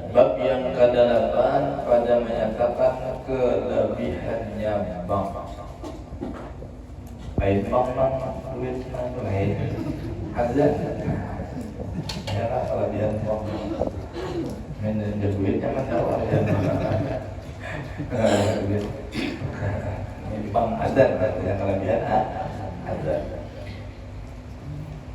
Bab yang ke-8 pada menyatakan kelebihannya bank. Baik bank duit lain azan. Ya lah kelebihan bank. Manajer duitnya mana kelebihan duit. Bank azan yang kelebihan azan.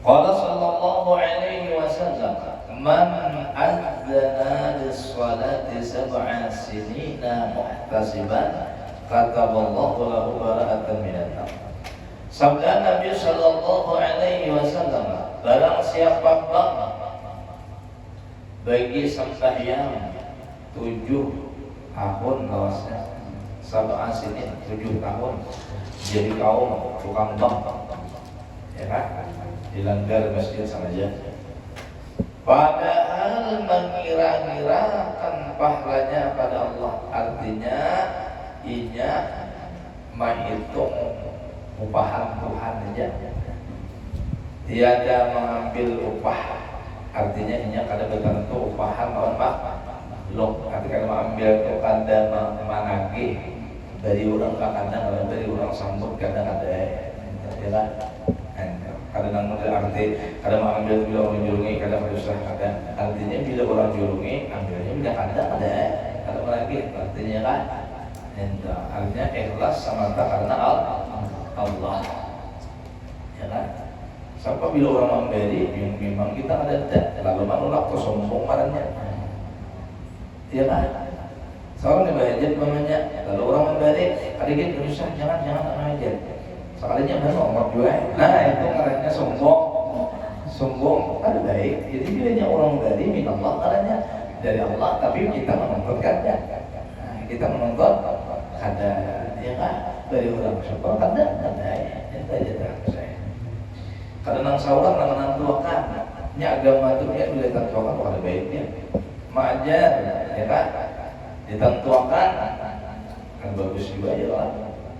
Qala sallallahu alaihi wasallam man adzana lis-salati sab'a sinina muhtasiban kataballahu lahu bara'atan minan nar. Sabda Nabi sallallahu alaihi wasallam, barang siapa bagi sembahyang 7 tahun lawasnya, sab'a sinin 7 tahun jadi kaum tukang bank, ya kan? Dilanggar masjid saja. Padahal mengira-ngirakan pahalanya pada Allah, artinya inya menghitung upahan Tuhan aja, tiada mengambil upah, artinya inya kada bertentu upahan lawan makhluk, artinya mengambil itu kada menagih dari orang kadang dari orang sambut kadang ada, ya kadang namun arti kadang mengambil bila orang jurungi kadang berdosa kadang, artinya bila orang jurungi ambilnya bila kadang ada lagi, artinya kan artinya ikhlas semata karena Allah, ya kan? Siapa bila orang memberi memang kita ada lalu menolak kesombong marahnya, ya kan? Seorang yang bahajat namanya lalu orang memberi kadang berusaha jangan aja sekalinya baru nomor 2. Nah itu karena sombong kan baik. Jadi bilanya orang dari minallah karena dari Allah, tapi kita menuntut kada. Nah, kita menuntut kada, ya kan? Dari orang sombong kada itu aja terang saya. Kadang nang saulang nang menantuakan nya agama itu ya bila tentuakan kada baiknya. Majar, ya kan? Ditentuakan kan bagus juga ya lah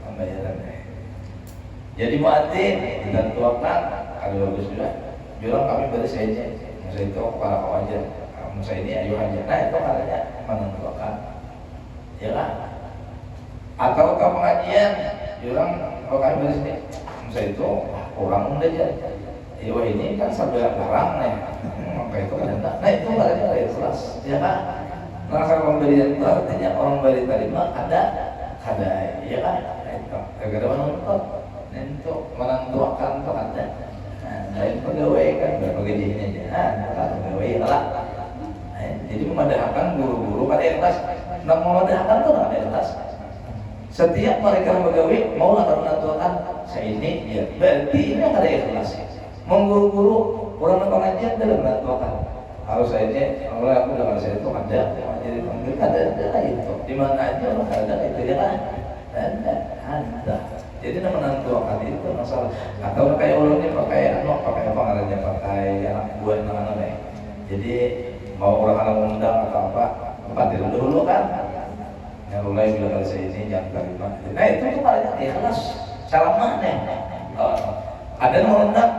pembayarannya. Jadi muadzin ditentuakan ada bagus juga. Bilang kami beri saja, saya itu para kawajar, saya ini ayo aja. Nah itu katanya menentukan, ya kan? Atau ke pengajian, bilang kalau kami beri sini, saya itu orang muda aja. Ya ini kan sambil larang nih, maka itu kan enggak. Nah itu katanya ada ikhlas, ya kan? Nah kalau pemberian itu artinya orang beri terima ada, ya kan? Itu gara-gara menentukan. Untuk menentukan tuh ada, lain pegawai kan berbagai jenis aja, pegawai lah. Jadi memadahkan guru-guru pada ikhlas, nak memadahkan tuh ada ikhlas. Setiap mereka pegawai mau akan menentukan saya ini, ya berarti ini ada ikhlas. Mengguru-guru orang pengajian dalam menentukan. Harus saya ini, kalau aku dengar saya itu ada, jadi panggil ada itu. Di mana aja orang ada itu ya kan? Ada. Jadi menentukan itu masalah. Atau kayak orang ini pakai pakai apa ngarannya, pakai anak buah mana nih. Jadi mau orang anak undang atau apa, pakai dulu kan. Yang mulai bila kali saya ini jangan terima. Nah itu tuh palingnya ikhlas. Cara mana? Ada yang undang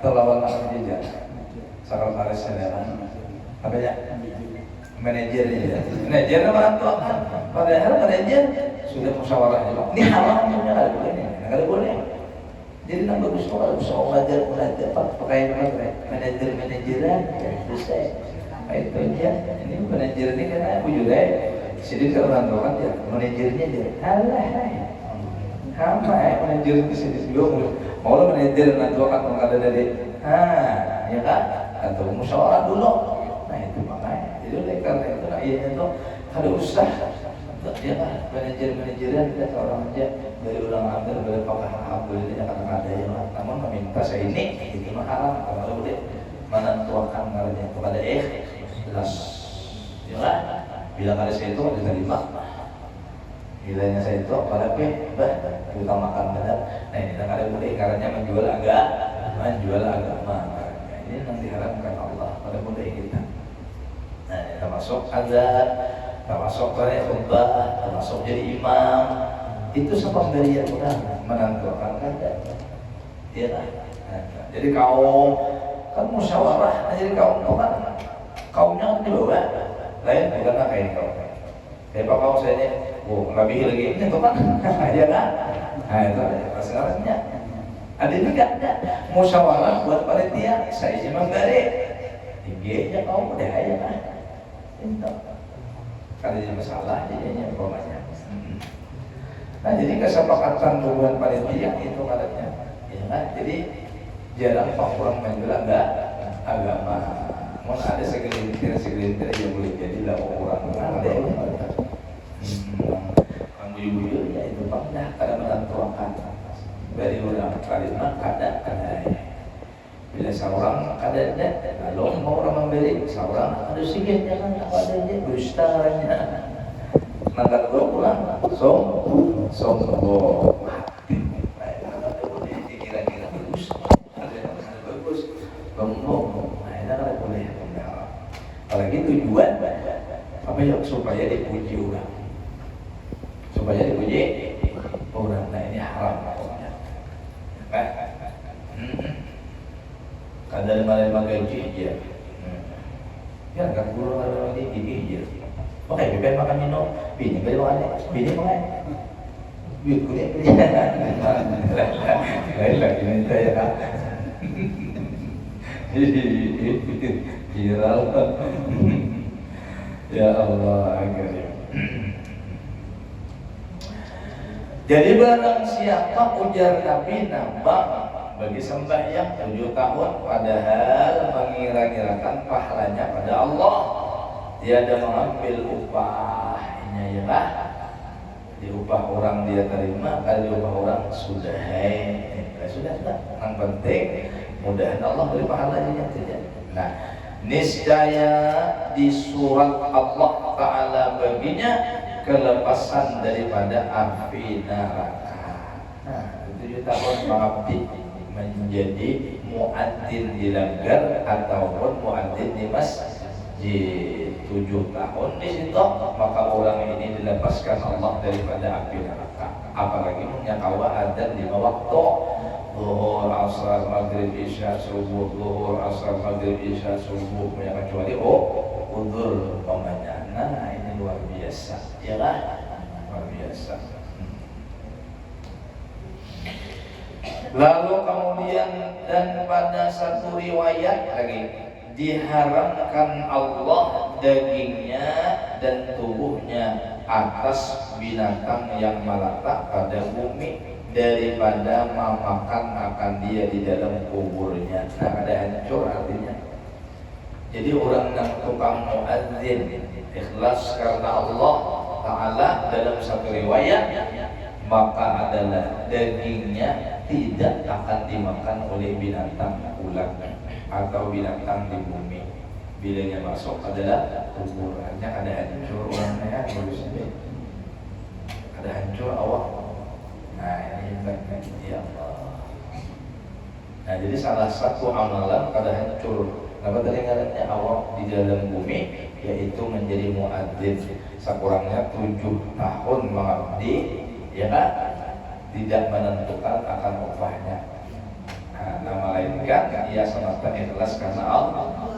terlawan anak jejak. Sekretaris saya apa ya? Manajernya, manajernya menentukan. Padahal manajer sudah musyawarah juga. Ini haramnya nggak boleh. Jadi nak bagus kalau bisa belajar pakai manajeran bisa. Itu dia. Ini manajer ini karena aku juga. Jadi kalau menentukan ya manajernya aja. Alah, sama manajer itu sendiri juga. Mau lo manajer menentukan kalau ada dari, ya kan? Atau musyawarah dulu. Nah itu makanya. Jadi oleh karena itu ayahnya tuh ada usaha. Ya kan, manajer-manajeran kita seorang aja dari ulang ambil dari pakar alhamdulillah kata ada yang namun meminta saya ini mah haram kalau boleh menentukan ngarannya kepada ikhlas, ya kan? Bila kali saya itu diterima, bilanya saya itu pada utamakan benar. Nah ini kali boleh ngarannya menjual agama. Ini yang diharapkan Allah pada boleh kita. Nah ini termasuk azan, termasuk khutbah, termasuk jadi imam. Itu sepemberian benar menentukan kada. Ya kan? Jadi kaum kan musyawarah, jadi kaum kan kaumnya di bawah. lain bukan kayak kau. Kayak pak kau saya ini, oh lebih lagi ini tuh kan, ya kan? Nah itu masalahnya. Ada juga ada musyawarah buat panitia, saya cuma gade, tinggi aja kau udah aja kan? Itu kan jadi masalah jadinya umpamanya. Nah jadi kesepakatan hubungan panitia itu katanya, ya kan? Jadi jarang pak orang membela agama. Mau ada segelintir yang boleh jadi lah orang ada yang ibu-ibu ya itu pak dah kadang menentukan dari orang kalimat kada bila seorang ada lalu mau orang membeli seorang ada sikit jangan ada dia berustaranya maka dua pulang sombong kira-kira bagus ada bagus sombong boleh apalagi tujuan apa ya supaya dipuji orang nah ini haram kadang malam gaji aja ya kan guru malam ini aja makanya bebek makan minum bini beli makan duit kuliah lain lagi minta ya kan viral ya Allah agar jadi barang siapa ujar Nabi nambah bagi sembahyang 7 tahun padahal mengira-ngirakan pahalanya pada Allah tiada mengambil upahnya ya lah di upah orang dia terima kali upah orang sudah sudah yang penting mudahan Allah beri pahalanya tidak. Nah niscaya di surat Allah Ta'ala baginya kelepasan daripada api neraka. Nah 7 tahun mengabdi menjadi muadzin di langgar ataupun muadzin di masjid 7 tahun di situ maka orang ini dilepaskan Allah daripada api neraka. Apalagi menyakawa adzan 5 waktu zuhur, asar, maghrib, isya, subuh, zuhur, asar, maghrib, isya, subuh kecuali udzur umpamanya. Nah ini luar biasa ya lah luar biasa. Lalu kemudian dan pada satu riwayat lagi diharamkan Allah dagingnya dan tubuhnya atas binatang yang melata pada bumi daripada memakan akan dia di dalam kuburnya. Nah ada hancur artinya. Jadi orang yang tukang muadzin ikhlas karena Allah Ta'ala dalam satu riwayat maka adalah dagingnya tidak akan dimakan oleh binatang ular atau binatang di bumi. Bilanya masuk adalah kuburannya ada hancur orangnya ada hancur awak. Nah ini ya Allah. Nah jadi salah satu amalan kada hancur. Apa teringatnya awak di dalam bumi yaitu menjadi muadzin sekurangnya 7 tahun mengabdi ya kan tidak menentukan akan upahnya. Nah malaikat ia semata ikhlas karena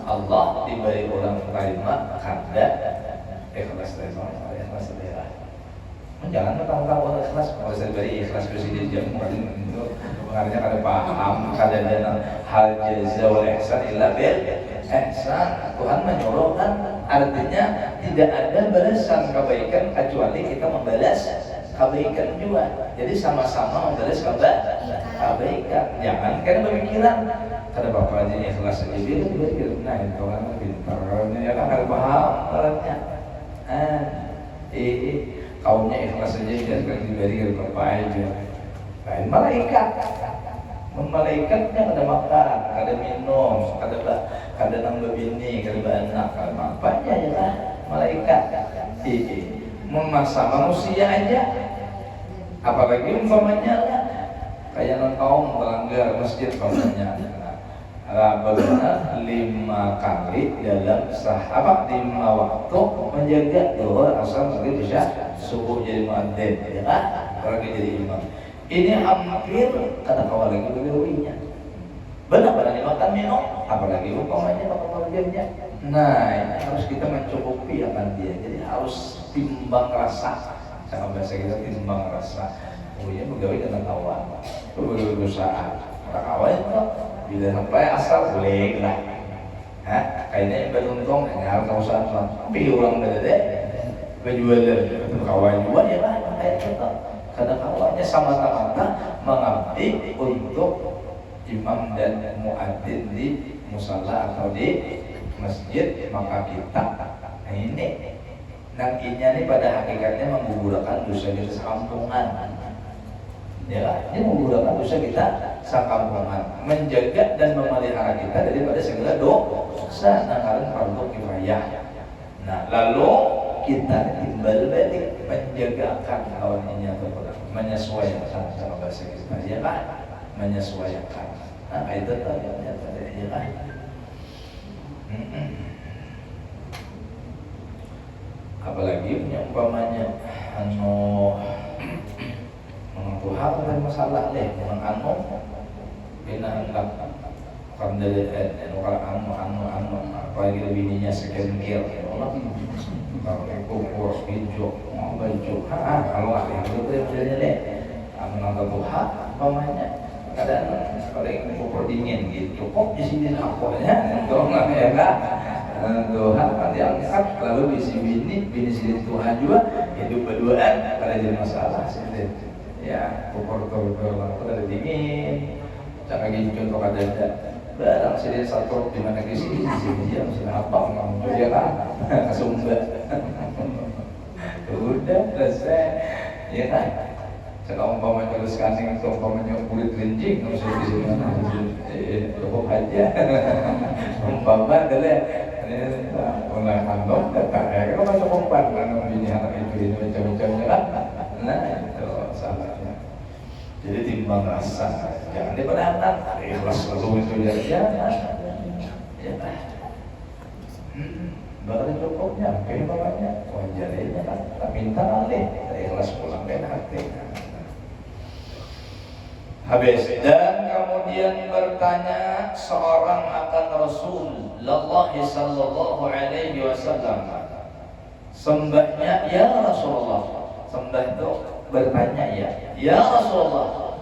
Allah diberi orang terima kada ikhlas terima. Jangan mentang-mentang orang ikhlas kalau saya beri ikhlas presiden jam itu pengartinya kada paham kada ada hal jaza wal ihsan illa bil ihsan. Tuhan menyuruhkan artinya tidak ada balasan kebaikan kecuali kita membalas kebaikan juga. Jadi sama-sama membalas kebaikan. Jangan karena pemikiran kada bapak aja ikhlas aja dia nah itu kan pintarnya ya kan kada paham orangnya. Kaumnya ikhlas saja tidak akan diberi dari bapak aja. Lain malaikatnya ada makan, ada minum, ada nambah bini, ada anak, ada bapaknya ya lah malaikat. Memaksa manusia aja, apalagi umpamanya kayak kaum melanggar masjid umpamanya. Bagaimana 5 kali dalam 5 waktu menjaga zuhur, asar, maghrib, isya, subuh jadi muadzin ya kan? Apalagi jadi imam. Ini hampir kata kawal lagi bagawinya. Benar-benar dimakan minum, apalagi umpamanya makan maghribnya. Nah, ini harus kita mencukupi akan dia. Jadi harus timbang rasa. Sama bahasa kita timbang rasa. Oh iya, pegawai dengan kawan, pegawai perusahaan. Orang kawan itu bila sampai asal boleh lah. Hah? Kayaknya yang beruntung hanya harus usaha tapi orang beda penjual kawan juga ya lah. Kayak kita kadang kawannya sama-sama mengabdi untuk imam dan muadzin di musala atau di masjid, maka kita nah ini nantinya ini pada hakikatnya menggugurkan dosa-dosa sekampungan ya lah, ini menggugurkan dosa kita sekampungan, menjaga dan memelihara kita daripada segala dosa nangkaran fardu kifayah. Nah lalu kita timbal balik menjagakan kawan ini atau menyesuaikan sama bahasa kita ya kan, menyesuaikan. Nah itu tadinya ya kan. Apalagi umpamanya Tuhan ada masalah deh anu bina hendak kan dari anu apalagi bininya sekengkir kalau kukur hijau baju kalau ada itu modelnya deh menonton Tuhan umpamanya kadang paling kukur dingin gitu kok di sini aponya doang ya kan Tuhan kan diangkat lalu bini sini Tuhan juga hidup berduaan pada jadi masalah sih ya kukur lalu ada dingin jangan lagi contoh ada barang sini satu di mana di sini dia sudah apa ngomong dia kan kesumba udah selesai ya kan sekarang umpamanya terus kaning atau umpamanya kulit kelinci nggak usah di sini cukup aja umpama adalah pernah kantong tetap kalau masuk umpan karena bini anak itu macam-macamnya kan nah itu salahnya. Jadi timbang rasa jangan diperhatikan ikhlas selalu itu ya baru cukupnya keimamannya wajarnya kan tak minta alih ikhlas pulang dan hati. Habis dan kemudian bertanya seorang akan Rasulullah sallallahu alaihi wasallam. Sembahnya ya Rasulullah. Sembah itu bertanya ya Rasulullah.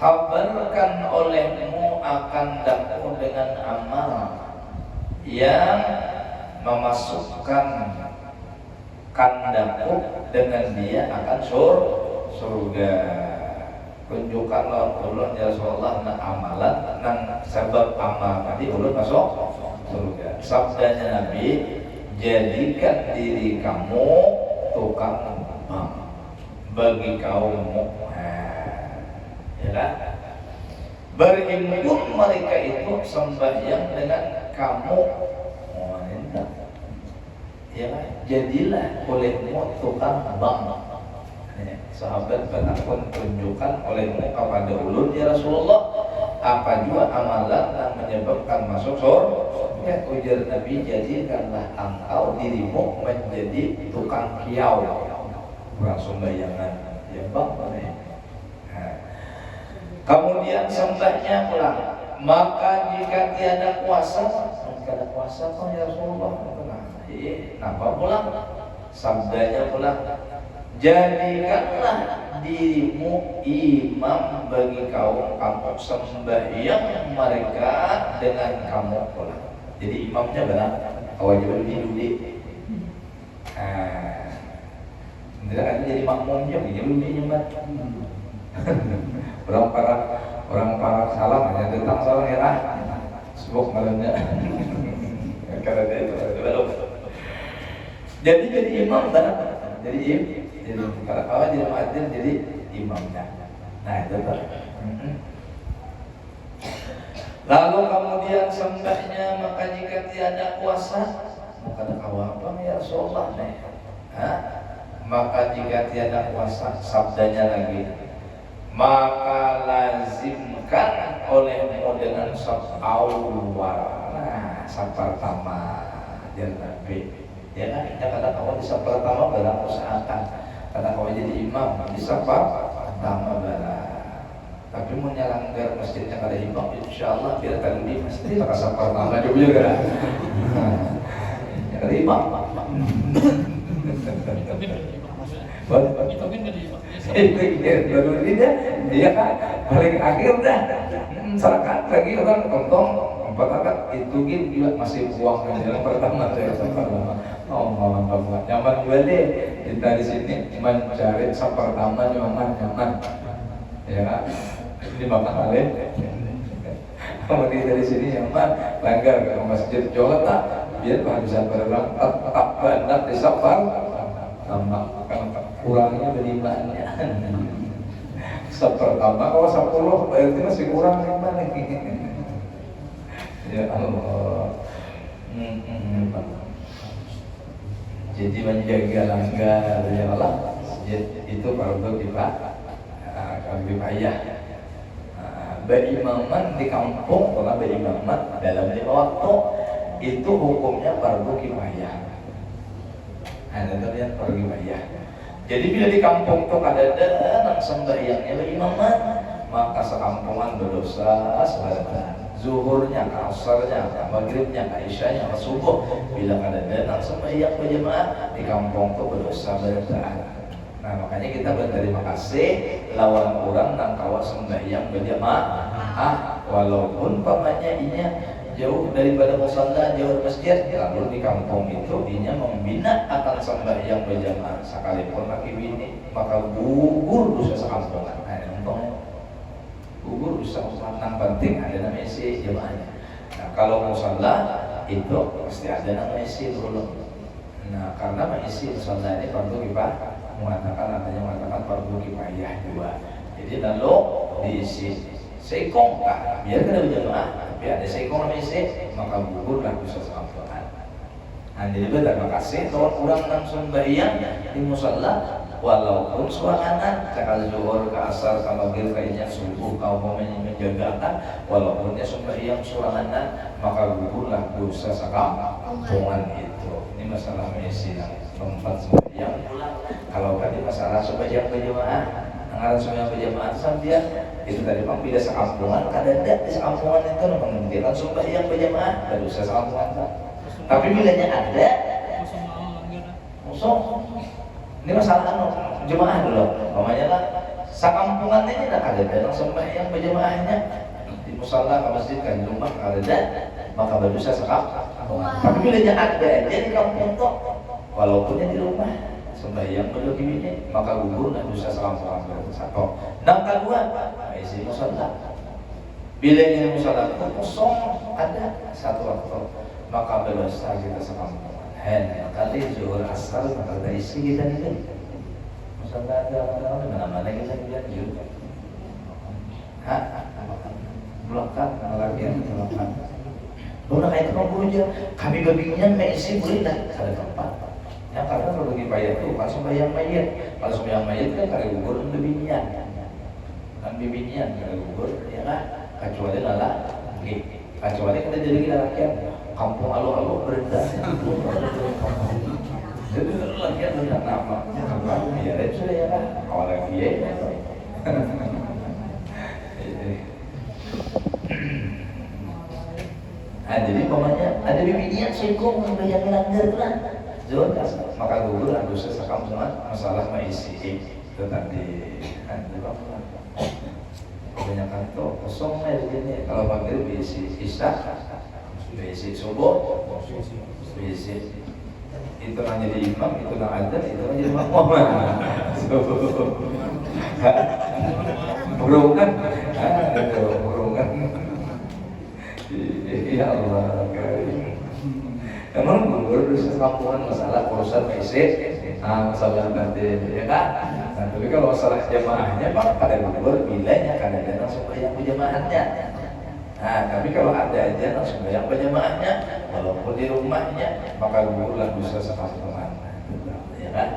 Kabarkan olehmu akan daku dengan amal yang memasukkan kandaku dengan dia akan surga. Tunjukkanlah ulun ya Rasulullah na amalan nang sebab amal tadi ulun masuk surga. Sabdanya Nabi, jadikan diri kamu tukang bank bagi kaummu. Ya kan? Berhimpun mereka itu sembahyang dengan kamu. Ya kan? Jadilah olehmu tukang bank. Sahabat pun tunjukkan olehmu kepada ulun ya Rasulullah apa juga amalan yang menyebabkan masuk surga. Ujar Nabi, jadikanlah engkau dirimu menjadi tukang kiau bukan sembayangan ya bang. Kemudian sembahnya pulang, maka jika tiada kuasa kok ya Rasulullah nampak pulang sabdanya pulang, jadikanlah dirimu imam bagi kaum kamu sembahyang mereka dengan kamu pulang. Jadi imamnya benar kewajiban duduk. Sebenarnya kan jadi makmumnya jadi nyembat. orang para salam hanya tentang salam ya sebab malamnya karena dia itu belum. Jadi imam benar. Jadi kalau kawan jadi muadzin jadi imamnya. Nah itu tuh. Lalu kemudian sembahnya maka jika tiada kuasa maka ada apa ya Rasulullah nih. Maka jika tiada kuasa sabdanya lagi, maka lazimkan olehmu dengan sab awal. Nah sab pertama dia Nabi. Ya kan, kata kawan di sab pertama barang usahakan. Kata kawan jadi imam di sab pertama barang. Tapi mau nyalanggar masjidnya kada imam, insya Allah biar tadi di masjid maka sab pertama juga. terima. Itu kan gede baru ini dia kan paling akhir dah. Serakat lagi orang tonton empat akad itu juga masih uang yang pertama saya pertama. Oh mantap banget. Nyaman juga deh kita di sini mencari pertama nyaman. Ya, ini makan oleh. Kalau kita di sini nyaman, langgar ke masjid Jakarta, biar kehabisan berangkat tak banyak di safar. Tambah kurangnya berimannya. Pertama kalau 10 berarti masih kurang gimana nih? Ya Allah. Jadi menjaga langgar ya Allah. Itu fardu kifayah. Berimaman di kampung, kalau berimaman dalam 5 waktu itu hukumnya fardu kifayah. Ada kalian fardu kifayah. Jadi bila di kampung itu ada anak sembahyangnya berimaman, maka sekampungan berdosa sebarang. Zuhurnya, asarnya, maghribnya, isyanya, subuh. Bila ada anak sembahyang berjamaah di kampung itu berdosa berdosa. Nah makanya kita berterima kasih lawan orang nang kawas sembahyang berjamaah, walaupun pamannya inya jauh daripada musalla, jauh masjid, lalu di kampung itu inya membina akan sembahyang berjamaah sekalipun laki bini, maka gugur dosa sekampungan. Nah untungnya gugur dosa sekampungan, penting ada nama isi jamaahnya. Nah kalau musalla itu pasti ada nama isi dulu. Nah karena isi musalla ini fardu kifayah, mengatakan fardu kifayah juga. Jadi lalu diisi seikong lah, biar kita berjamaah, biar ada seikong namanya isi, maka gugurlah dosa sekampungan. Nah jadi berterima kasih kalau kurang langsung sembahyang di musalla, walaupun suaranan cakal zuhur ke asar ke maghrib kayaknya subuh kau mau menjagakan, walaupun dia sembahyang suaranan, maka gugurlah dosa sekampungan itu. Ini masalah mesi tempat sembahyang pulang. Kalau tadi masalah sembahyang berjamaah, anggaran sembahyang berjamaah sambil itu tadi memang bila sekampungan, kadang di sekampungan itu menghentikan sembahyang berjamaah dan dosa sekampungan. Tapi bilanya ada musuh, ini masalah jemaah dulu. Namanya lah sekampungan ini nak ada dalam sembahyang berjamaahnya di musalla, ke masjid, ke rumah ada, maka berdosa sekampungan. Tapi bilanya ada aja di kampung itu, walaupun di rumah sembahyang belum ini, maka gugur dan dosa sekampungan satu. Yang kedua, isi musalla. Bila ini musalla itu kosong ada satu waktu, maka berdosa kita sekampungan. Kali zuhur asar maka ada isi kita ini. Musalla ada mana-mana kita lihat juga. Belakang lagi belakang. Udah kayak tukang aja. Kami babinya isi boleh lah ada tempat. Ya karena kalau kifayah itu pas sembahyang mayit, kalau sembahyang mayit kan kali gugur dan bibinian, kan bibinian kali gugur, ya kan? Kecuali lala, kecuali kita jadi kita rakyat kampung alu-alu berendah, jadi rakyat berendah nama, apa? Ya itu sudah ya kan, awal lagi ya. Nah jadi pokoknya ada bibinian singkong yang langgar lah. Zuhur maka gugur dan dosa sekampungan masalah maisi itu tadi. Kebanyakan itu kosong ya begini. Kalau maghrib diisi isya, diisi subuh, diisi itu nang jadi imam, itu nang adzan, itu nang jadi makmum. Burungan, burungan. Ya Allah. Emang gugur dosa sekampungan masalah urusan fisik, masalah nanti ya kan. Nah, tapi kalau masalah jamaahnya pak pada gugur bilanya kadang-kadang sembahyang berjamaahnya. Nah, tapi kalau ada aja langsung sembahyang berjamaahnya, walaupun di rumahnya, maka gugurlah dosa sekampungan. Ya kan?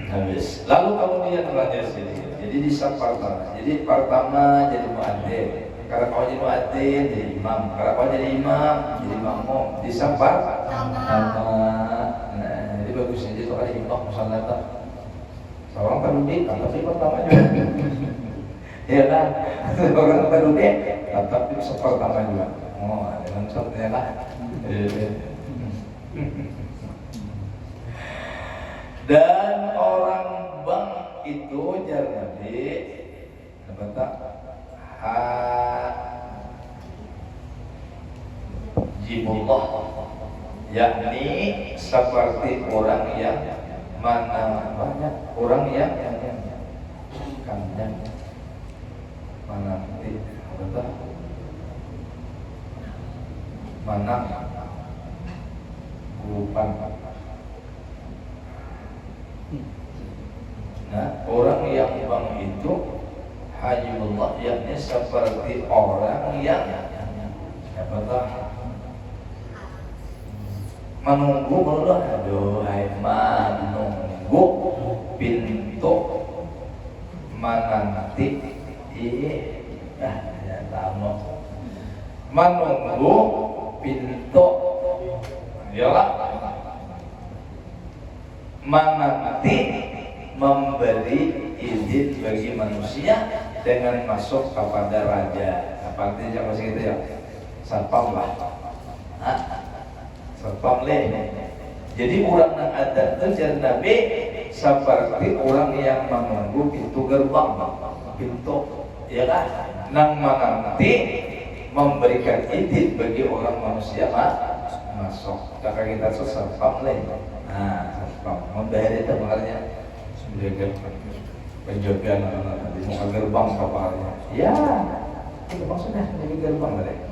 Habis. Lalu kemudian lanjut sini. Jadi di pertama. Jadi pertama jadi muadzin. Kalau kau jadi muadzin, jadi imam. Kalau kau jadi imam, jadi makmum. Di pertama. Nah, jadi bagusnya jadi kalau imam musalla tak. Seorang penduduk, tapi pertama juga. Ya kan? Orang penduduk, tapi pertama juga. Oh, dengan contohnya lah. Dan orang bang itu jar Nabi apa tak hajibullah, yakni seperti orang yang mana banyak orang yang kandang mana apa mana gupan. Nah, orang yang bang itu hajibullah, yakni seperti orang yang apa tak menunggu Allah. Aduhai menunggu pintu menanti ya tamu menunggu pintu yalah menanti memberi izin bagi manusia dengan masuk kepada raja. Apa artinya masih gitu ya? Satpam lah. Satpam leh. Jadi orang yang ada itu Nabi seperti orang yang menunggu pintu gerbang, pintu, ya kan? Nang menanti memberikan izin bagi orang manusia masuk. Kakak kita itu satpam leh. Nah, satpam. Membayar itu makanya penjagaan di muka gerbang kapalnya. Ya, itu maksudnya menjadi gerbang mereka.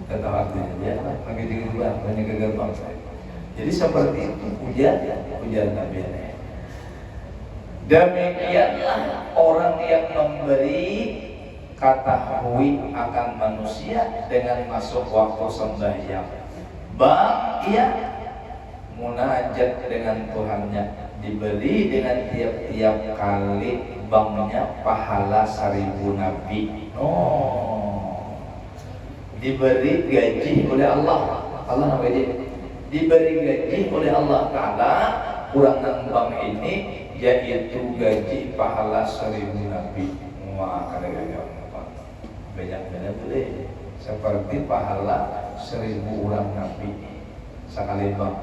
Kata artinya ya, lagi di gerbang, menjaga gerbang. Jadi seperti itu ujian Nabi. Demikianlah orang yang memberi ketahui akan manusia dengan masuk waktu sembahyang. Bang, ia munajat dengan Tuhannya, diberi dengan tiap-tiap kali bangnya pahala 1000 nabi. Diberi gaji oleh Allah. Allah namanya diberi gaji oleh Allah Ta'ala kurang bang ini, yaitu gaji pahala 1000 nabi. Wah, kadang-kadang banyak-banyak boleh seperti pahala 1000 orang nabi sekali bang.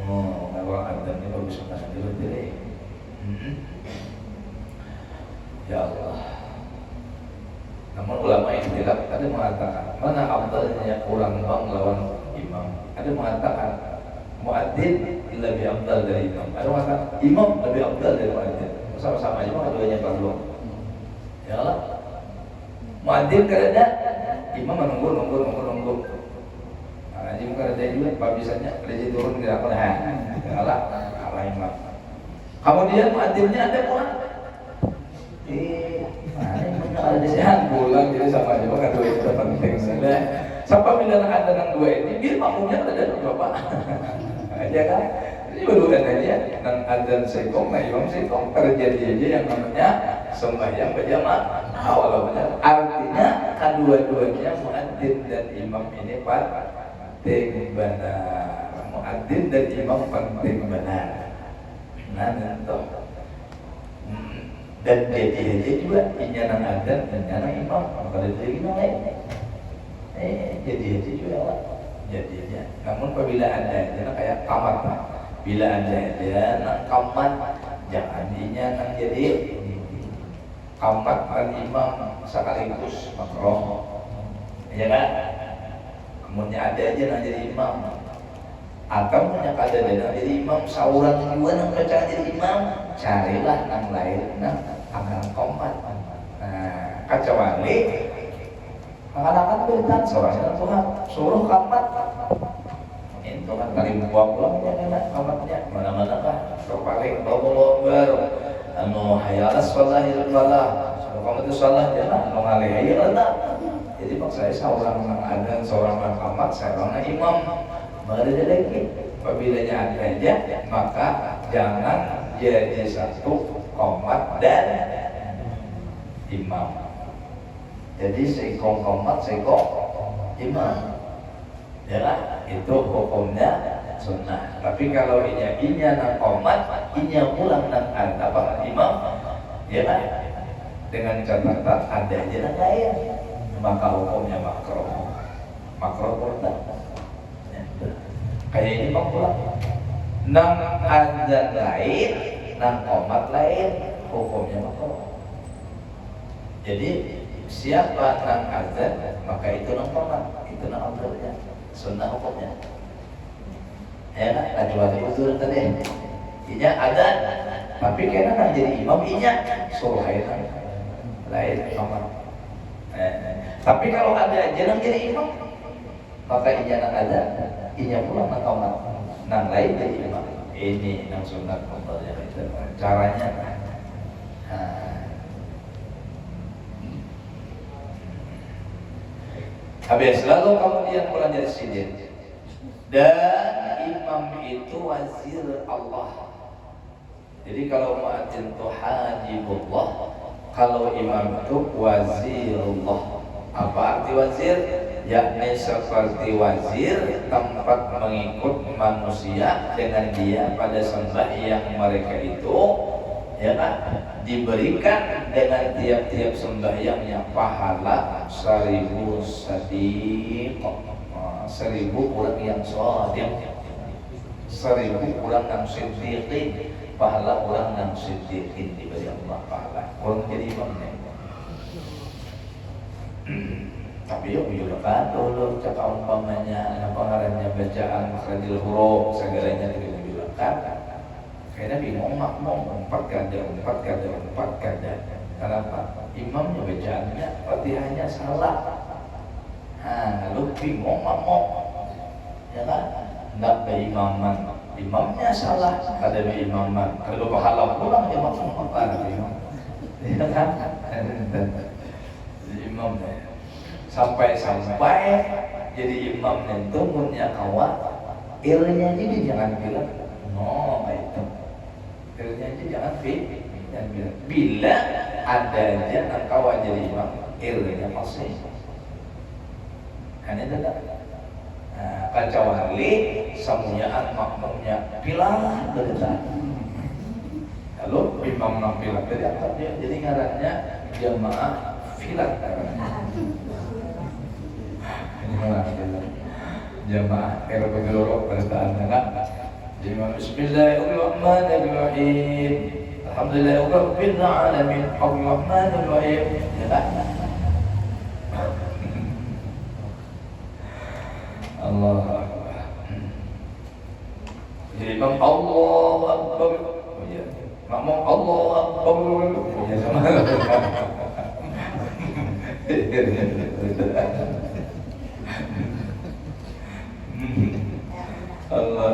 Kalau ada ini bagus sekali deh. Ya Allah. Namun ulama yang tidak ada mengatakan mana afdalnya orang bang lawan imam. Ada mengatakan muadzin lebih afdal dari imam. Ada mengatakan imam lebih afdal dari muadzin. Sama-sama aja keduanya perlu. Ya Allah. Muadzin kerana imam menunggu. Jadi bukan ada juga, babisanya kerja turun tidak pernah. Allah imam. Kemudian muadzimnya ada pulang. Ada di sana pulang, jadi sama aja. Maka dua itu penting. Sampai bila ada yang dua ini, biar makmumnya ada berapa? Ya kan? Jadi berulang aja. Dan adzan sekong, nah imam sekong terjadi aja yang namanya sembahyang berjamaah. Walaupun artinya kedua-duanya muadzin dan imam ini penting benar. Muadzin dan imam penting benar. Nah, tentu. Dan jadi juga inyanan adzan dan inyanan imam. Kalau jadi gimana? Jadi juga lah. Jadinya. Namun apabila ada aja kayak kamar. Bila ada aja nak kamar, jangan inyanan jadi kamar dan imam sekaligus makroh. Ya kan? Kemudian ada aja nak jadi imam. Atau punya kada ada jadi imam seorang dua yang baca jadi imam, carilah yang lain yang akan kompat. Nah, kecuali akan berikan seorang Tuhan suruh kompat. Itu kan kali buang ya kan komatnya mana-mana kan terpaling Allahu Akbar. Anu hayalas wallahi falah. Kalau kamu itu salah jangan anu ngalehi ada. Jadi paksa saya seorang ada seorang komat, seorang imam. Maka ada lagi, apabila ada aja, maka jangan jadi satu komat dan imam. Jadi sekong komat, sekong imam. Ya lah, itu hukumnya sunnah. Tapi kalau inya nang komat, inya pulang nang apa imam, ya kan? Dengan catatan ada aja nang lain, maka hukumnya makruh. Makruh pun kayak ini bang pulang nang azan lain nang qomat lain hukumnya makruh. Jadi siapa nang azan maka itu nang qomat, itu nang afdalnya, sunnah hukumnya. Ya kan, kecuali usul tadi inya azan tapi kena nang jadi imam inya suruh lain qomat. Tapi kalau ada aja nang jadi imam maka inya nang azan, inya pulang nang qomat, nang lain jadi imam. Ini nang sunnah hukumnya itu caranya. Habis lalu kemudian pulang dari sidin. Dan imam itu wazir Allah. Jadi kalau muadzin itu hajibullah, kalau imam itu wazirullah. Apa arti wazir? Yakni seperti wazir tempat mengikut manusia dengan dia pada sembahyang mereka itu, ya kan, diberikan dengan tiap-tiap sembahyangnya pahala 1000 sadiq, 1000 orang yang shadiq, 1000 orang yang siddiqin, pahala orang yang siddiqin diberi Allah pahala. Orang jadi imamnya. Tapi yuk kan dulu cakap umpamanya apa ngarannya bacaan makhrajul huruf segalanya dijulakan. Kayaknya bingung makmum empat kada. Kenapa? Imamnya bacaannya Fatihahnya salah. Lalu bingung makmum. Ya kan? Ndak berimaman. Imamnya salah, kada berimaman. Kalau pahala pulang ya makmum apa imam. Ya kan? Imamnya sampai jadi imamnya itu punya kawan ilnya jadi jangan bilang no itu ilnya jadi jangan bilang bila ada aja nang kawan jadi imam ilnya pasti hanya tidak kecuali semuanya makmumnya pilah berdekat lalu imam nampilah dari atasnya jadi ngarannya jamaah filat jamaah era bergelorok pada anak jamaah bismillahirrahmanirrahim alhamdulillahirabbil alamin arrahmanirrahim ya kan Allah akbar jadi bang Allah akbar oh ya makmum Allah akbar ya sama Allah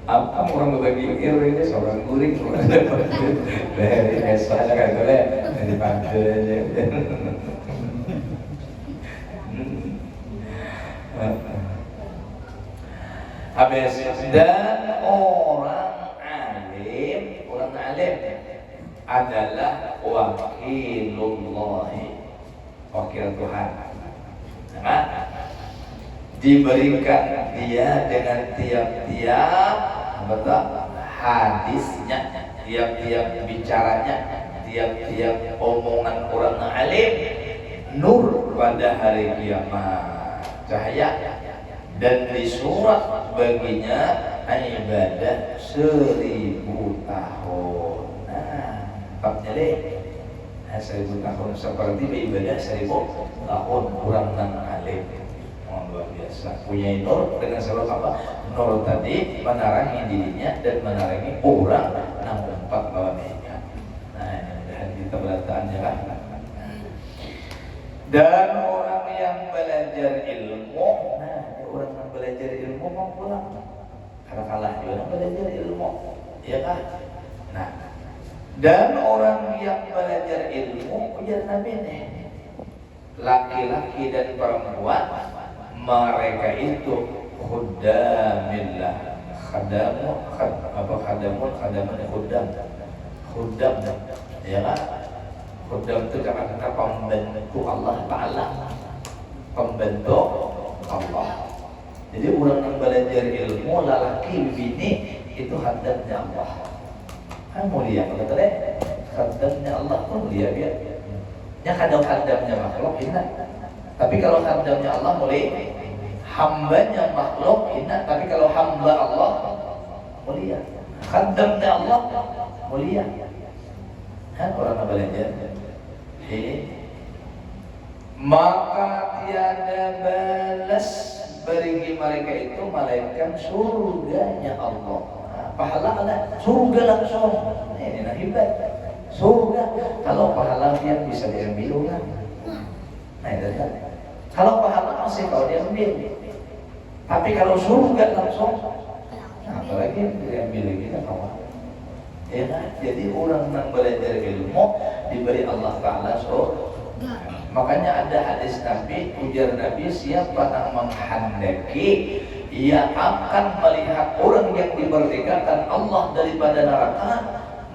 apa orang berbagi ini seorang guring dari esoknya kan boleh dari pantai habis dan orang alim adalah wakilullah wakil Tuhan diberikan dia dengan tiap-tiap hadisnya, tiap-tiap bicaranya, tiap-tiap omongan orang alim nur pada hari kiamat cahaya dan di surat baginya ibadah 1000 tahun. Babnya deh 1000 tahun seperti ibadah 1000 tahun orang nan alim. Luar biasa punya nur dengan sebab apa? Nur tadi menerangi dirinya dan menerangi orang yang empat bawahnya. Nah ini kita berataannya kan. Dan orang yang belajar ilmu, orang yang belajar ilmu mau pulang. Karena kalah dia orang belajar ilmu, ya kan? Nah, dan orang yang belajar ilmu ujar Nabi nih, laki-laki dan perempuan mereka itu khudamillah, khadamun khudam, ya kan? Khudam itu kata-kata pembantu Allah Ta'ala, pembantu Allah. Jadi orang yang belajar ilmu lelaki bini itu khadamnya Allah. Kan mulia kalau tadi khadamnya Allah pun mulia dia. Ya khadamnya makhluk ingat. Tapi kalau khadamnya Allah mulai hambanya makhluk hina, tapi kalau hamba Allah mulia. Khaddamnya Allah mulia. Kan orang belajar. Maka tiada balas bagi mereka itu malaikat surganya Allah. Pahala ada surga langsung. Ini hebat. Surga. Kalau pahala yang bisa diambil kan. Nah itu kan. Kalau pahala masih kalau diambil. Tapi kalau surga langsung, nah, apalagi diambil kita kawan. Ya kan? Jadi orang yang belajar ilmu diberi Allah Taala surga. Makanya ada hadis Nabi, ujar Nabi, siapa yang menghendaki ia akan melihat orang yang dimerdekakan Allah daripada neraka,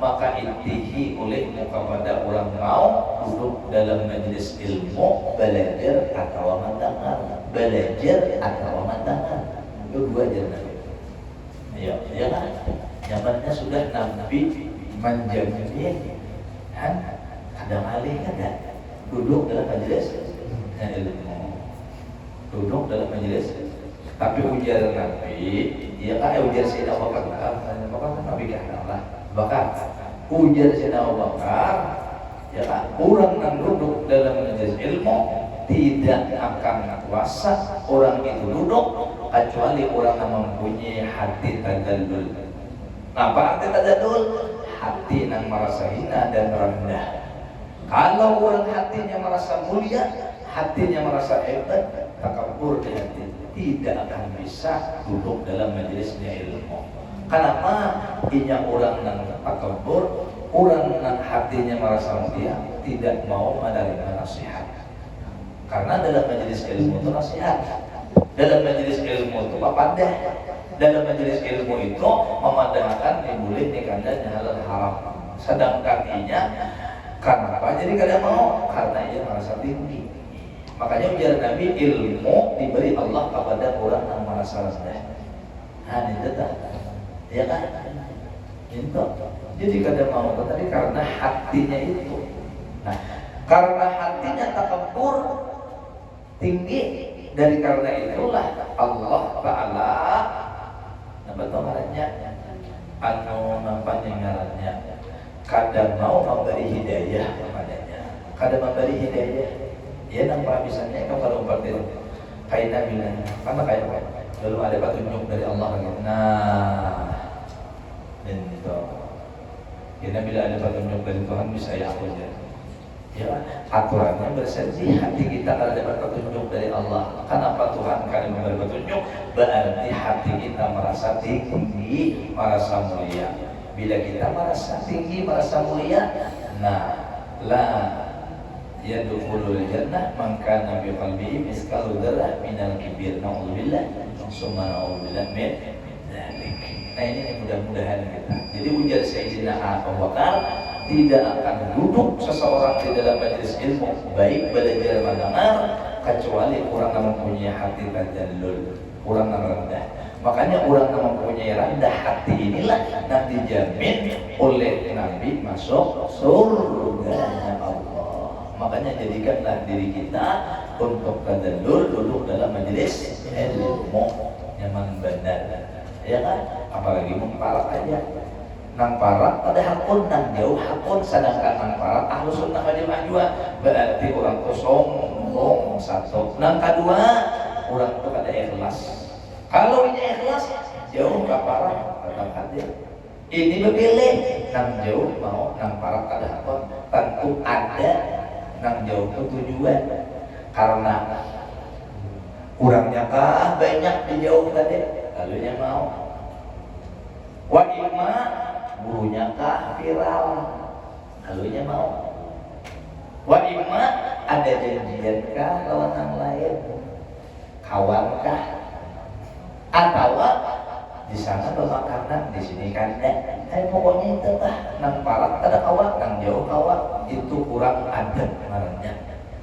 maka intihi olehmu kepada orang mau duduk dalam majelis ilmu, belajar atau mendengar, belajar atau mendengar. Itu dua jalan. Ya kan? Nyamannya sudah Nabi menjamin, kan? Ada malih kan? Duduk dalam majelis ilmu, duduk dalam majelis. Tapi ujar Nabi, ya kan? Ujar Sayyidina Abu Bakar, Nabi kan Allah. Bahkan ujar Sayyidina Abu Bakar, ya kan? Orang yang duduk dalam majelis ilmu tidak akan kuasa orang itu duduk kecuali orang yang mempunyai hati tadallul. Apa arti tadallul? Hati yang merasa hina dan rendah. Kalau orang hatinya merasa mulia, hatinya merasa hebat, takabur di hati, tidak akan bisa duduk dalam majelisnya ilmu. Kenapa? Inya orang yang takabur, orang yang hatinya merasa mulia, tidak mau menerima nasihat. Karena dalam majelis ilmu itu nasihat. Dalam majelis ilmu itu papadah. Dalam majelis ilmu itu memandangkan boleh dikandanya halal haram. Sedangkan inya kenapa? Jadi kadang mau karena ia merasa tinggi. Makanya ujar Nabi, ilmu diberi Allah kepada orang yang merasa rendah. Nah itu tak, ya kan? Itu. Jadi kadang mau, tapi karena hatinya itu. Nah, karena hatinya takabur tinggi, dari karena itulah Allah Taala, betul ngarannya, anu nampaknya ngarannya. Kadang mau memberi hidayah kepadanya, kadang memberi hidayah. Ya nampak misalnya kalau umpatin kainnya bilang, karena kain lalu ada petunjuk dari Allah gitu. Nah, itu. Kita bila ada petunjuk dari Tuhan bisa ya aku aja. Ya, aturannya bersedih hati kita kalau dapat petunjuk dari Allah. Kenapa Tuhan kali memberi petunjuk? Berarti hati kita merasa tinggi, merasa mulia. Bila kita merasa tinggi, merasa mulia, nah, la yadkhulul jannah man kana bi qalbihi miskalu dzarrah minal kibir. Nauzubillah, summa nauzubillah min dzalik. Nah ini mudah-mudahan kita. Jadi ujar Sayyidina Abu Bakar, tidak akan duduk seseorang di dalam majelis ilmu baik belajar mendengar kecuali orang yang mempunyai hati tadallul, orang yang rendah. Makanya orang yang mempunyai rendah hati inilah nanti dijamin oleh Nabi masuk surganya Allah. Makanya jadikanlah diri kita untuk tadallul, duduk dalam majelis ilmu nyaman benar. Ya kan? Apalagi mengparak aja. Nang parak pada hakun, nang jauh hakun, sedangkan nang parak ahlu sunnah wal jamaah juga berarti orang itu sombong satu. Nang kedua orang itu kada ikhlas. Kalau ini ikhlas jauh ke parak tetap hadir. Ini berbeda, nang jauh mau nang parak kada hakun, tentu ada nang jauh itu tujuan. Karena kurangnya kah banyak di jauh tadi, lalunya mau. Wa imma gurunya kah viral, lalunya mau. Wa imma ada janjian kah lawan yang lain, kawan kah, atau di sana bermakanan, di sini kan pokoknya itu lah nang parak ada kawan, nang jauh kawan, itu kurang adab namanya,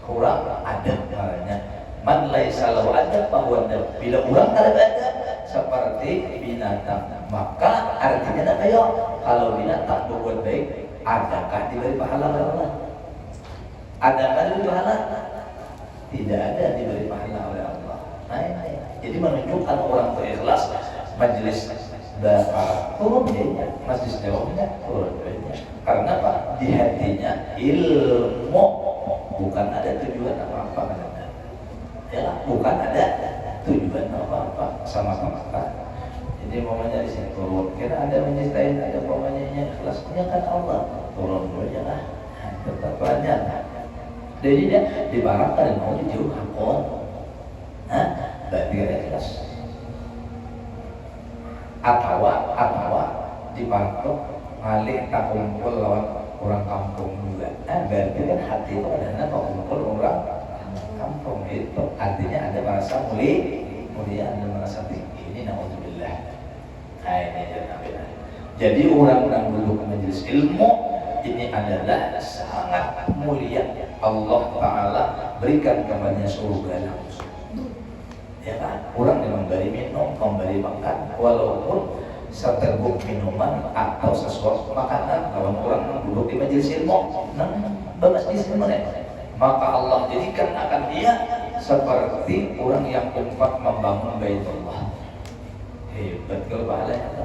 kurang adab namanya. Man laisa lahu adab bahwa bila orang ada adab seperti binatang, maka artinya ada kayak kalau binatang berbuat baik, adakah diberi pahala oleh Allah? Adakah diberi pahala? Tidak ada diberi pahala oleh Allah. Nah, Jadi menunjukkan orang berikhlas, majelis turun biayanya, majelis dakwahnya turun biayanya. Karena apa? Di hatinya ilmu, bukan ada tujuan apa-apa katanya. Ya, bukan ada tujuan apa-apa semata-mata. Jadi mamanya di sini turun, kira ada majelis lain, ada mamanya ikhlasnya kan Allah turun dulu ya lah, tetap banyak. Jadi dia dibarakkan mau dijauh hakon, berarti ada ikhlas. Atau dipatok ngalih tak kumpul lawan orang kampung juga. Berarti kan hati itu adalah kumpul orang kampung, itu artinya ada merasa mulia, ada merasa tinggi. Ini naudzubillah. Jadi orang-orang duduk majelis ilmu ini adalah sangat mulia. Allah Ta'ala berikan kepadanya surga langsung. Ya kan? Orang yang memberi minum, memberi makan, walaupun seteguk minuman atau sesuatu makanan, kalau orang duduk di majelis ilmu, bermajelis ilmu, maka Allah jadikan akan dia seperti orang yang infak membangun Baitullah. Hebat kalau pahalanya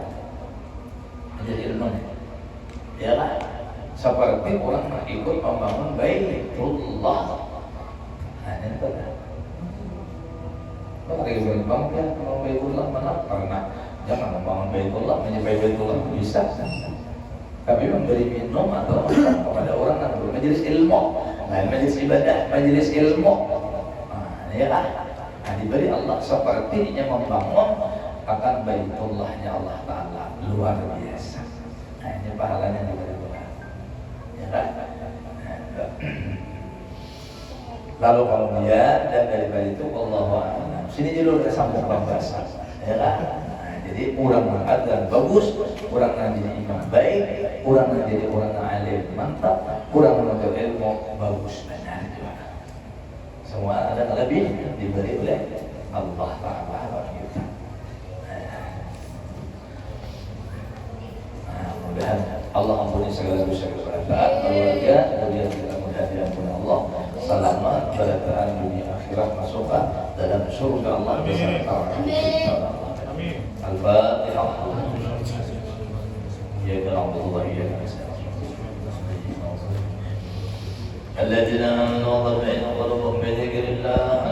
majelis ilmu, ya kan? Seperti orang ikut membangun Baitullah. Ini benar. Bagi berbangun ya, membangun Baitullah mana? Karena jangan membangun Baitullah, mencapai Baitullah bisa. Tapi memberi minum atau makan kepada orang yang bermajelis ilmu, majelis ibadah, majelis ilmu. Ya kan? Diberi Allah sepertinya membangun akan Baitullahnya Allah Ta'ala, luar biasa. Ini pahalanya diberi Tuhan. Ya kan? Lalu kemudian dan daripada itu Allahu a'lam. Sini judul kesambung pembahasan. Ya kan? Jadi orang mengatakan bagus, orang yang jadi imam baik, orang yang jadi orang yang alim mantap, orang menuntut ilmu bagus benar juga. Semua ada lebih diberi oleh Allah Ta'ala. Mudah-mudahan Allah ampuni segala dosa kesalahan keluarga, kemudian kita mudah-mudahan diampuni Allah, selamat berataan dunia akhirat, masuklah dalam surga Allah beserta Allah. Al-Fatihah. Ya Allah ya الذين آمنوا وطمئنوا قلوبهم بذكر الله